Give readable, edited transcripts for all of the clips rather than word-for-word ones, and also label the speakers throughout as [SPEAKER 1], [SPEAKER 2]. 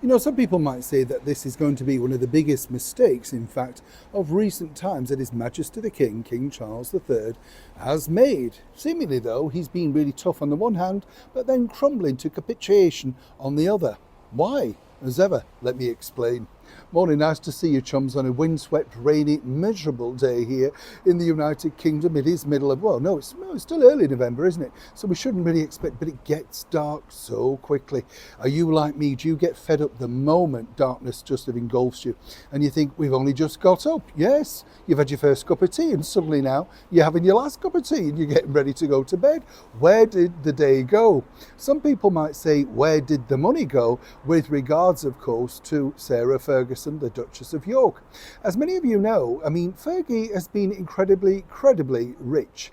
[SPEAKER 1] You know, some people might say that this is going to be one of the biggest mistakes, in fact, of recent times that His Majesty the King, King Charles III, has made. Seemingly, though, he's been really tough on the one hand, but then crumbling to capitulation on the other. Why? As ever, let me explain. Morning, nice to see you chums on a windswept, rainy, miserable day here in the United Kingdom. It is middle of, well, no, it's still early November, isn't it? So we shouldn't really expect, but it gets dark so quickly. Are you like me? Do you get fed up the moment darkness just engulfs you and you think, we've only just got up? Yes, you've had your first cup of tea and suddenly now you're having your last cup of tea and you're getting ready to go to bed. Where did the day go? Some people might say, where did the money go? With regards, of course, to Sarah Ferguson, the Duchess of York. As many of you know, I mean, Fergie has been incredibly rich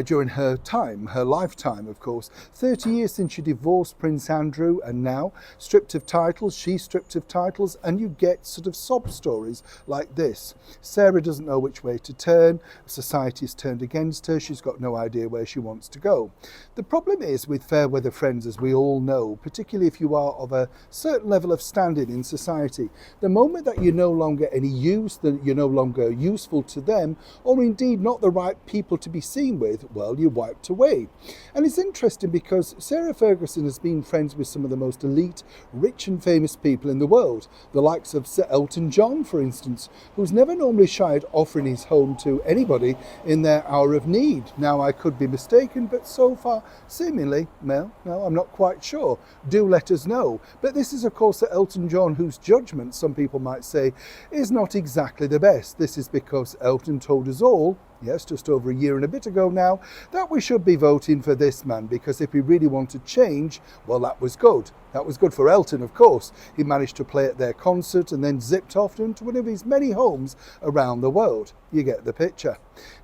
[SPEAKER 1] during her time, her lifetime, of course. 30 years since she divorced Prince Andrew, and now stripped of titles, she's stripped of titles, and you get sort of sob stories like this. Sarah doesn't know which way to turn, society's turned against her, she's got no idea where she wants to go. The problem is with fair weather friends, as we all know, particularly if you are of a certain level of standing in society, the moment that you're no longer any use, that you're no longer useful to them, or indeed not the right people to be seen with, well, you're wiped away. And it's interesting because Sarah Ferguson has been friends with some of the most elite, rich and famous people in the world, the likes of Sir Elton John, for instance, who's never normally shied offering his home to anybody in their hour of need. Now, I could be mistaken, but so far, seemingly, well, no, I'm not quite sure. Do let us know. But this is, of course, Sir Elton John, whose judgment, some people might say, is not exactly the best. This is because Elton told us all, yes, just over a year and a bit ago now, that we should be voting for this man, because if we really wanted change, well, that was good. That was good for Elton, of course. He managed to play at their concert and then zipped off into one of his many homes around the world. You get the picture.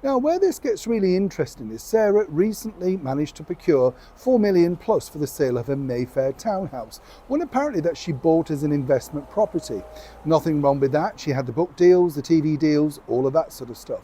[SPEAKER 1] Now, where this gets really interesting is Sarah recently managed to procure 4 million plus for the sale of her Mayfair townhouse, one apparently that she bought as an investment property. Nothing wrong with that. She had the book deals, the TV deals, all of that sort of stuff.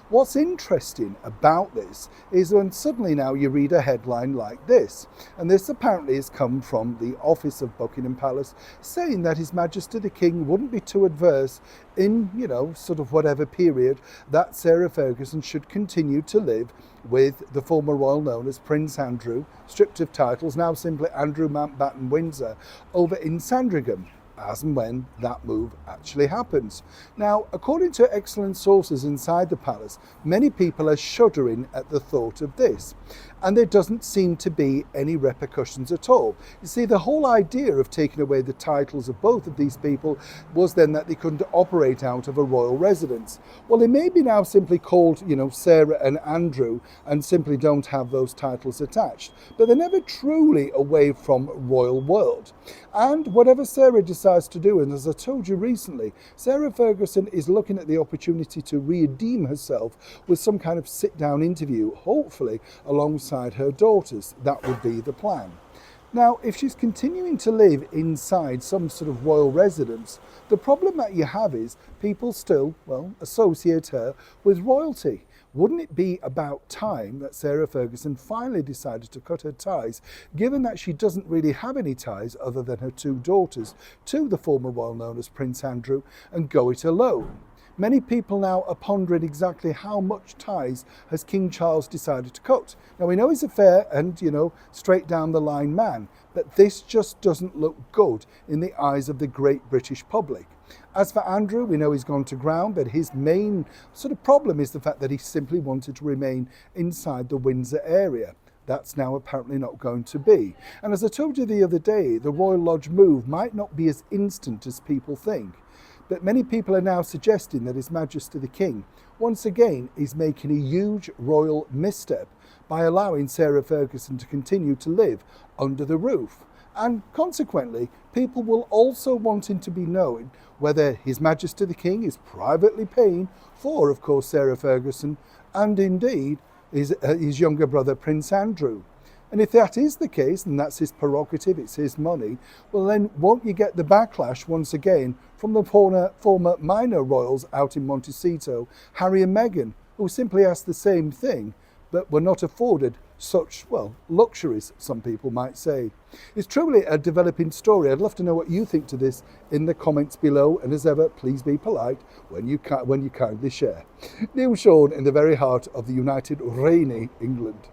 [SPEAKER 1] What's interesting about this is when suddenly now you read a headline like this, and this apparently has come from the office of Buckingham Palace, saying that His Majesty the King wouldn't be too adverse in, you know, sort of whatever period that Sarah Ferguson should continue to live with the former royal known as Prince Andrew, stripped of titles, now simply Andrew Mountbatten Windsor, over in Sandringham, as and when that move actually happens. Now, according to excellent sources inside the palace, many people are shuddering at the thought of this, and there doesn't seem to be any repercussions at all. You see, the whole idea of taking away the titles of both of these people was then that they couldn't operate out of a royal residence. Well, they may be now simply called, you know, Sarah and Andrew, and simply don't have those titles attached, but they're never truly away from royal world. And whatever Sarah decides to do, and as I told you recently, Sarah Ferguson is looking at the opportunity to redeem herself with some kind of sit-down interview, hopefully alongside her daughters. That would be the plan. Now, if she's continuing to live inside some sort of royal residence, the problem that you have is people still, well, associate her with royalty. Wouldn't it be about time that Sarah Ferguson finally decided to cut her ties, given that she doesn't really have any ties other than her two daughters to the former royal known as Prince Andrew, and go it alone? Many people now are pondering exactly how much ties has King Charles decided to cut. Now, we know he's a fair and, you know, straight down the line man, but this just doesn't look good in the eyes of the great British public. As for Andrew, we know he's gone to ground, but his main sort of problem is the fact that he simply wanted to remain inside the Windsor area. That's now apparently not going to be. And as I told you the other day, the Royal Lodge move might not be as instant as people think. But many people are now suggesting that His Majesty the King, once again, is making a huge royal misstep by allowing Sarah Ferguson to continue to live under the roof. And consequently, people will also wanting to be knowing whether His Majesty the King is privately paying for, of course, Sarah Ferguson, and indeed his younger brother, Prince Andrew. And if that is the case, and that's his prerogative, it's his money, well then won't you get the backlash once again from the former minor royals out in Montecito, Harry and Meghan, who simply asked the same thing, but were not afforded such, well, luxuries, some people might say. It's truly a developing story. I'd love to know what you think to this in the comments below, and as ever, please be polite when you kindly share. Neil Sean in the very heart of the United Rainy England.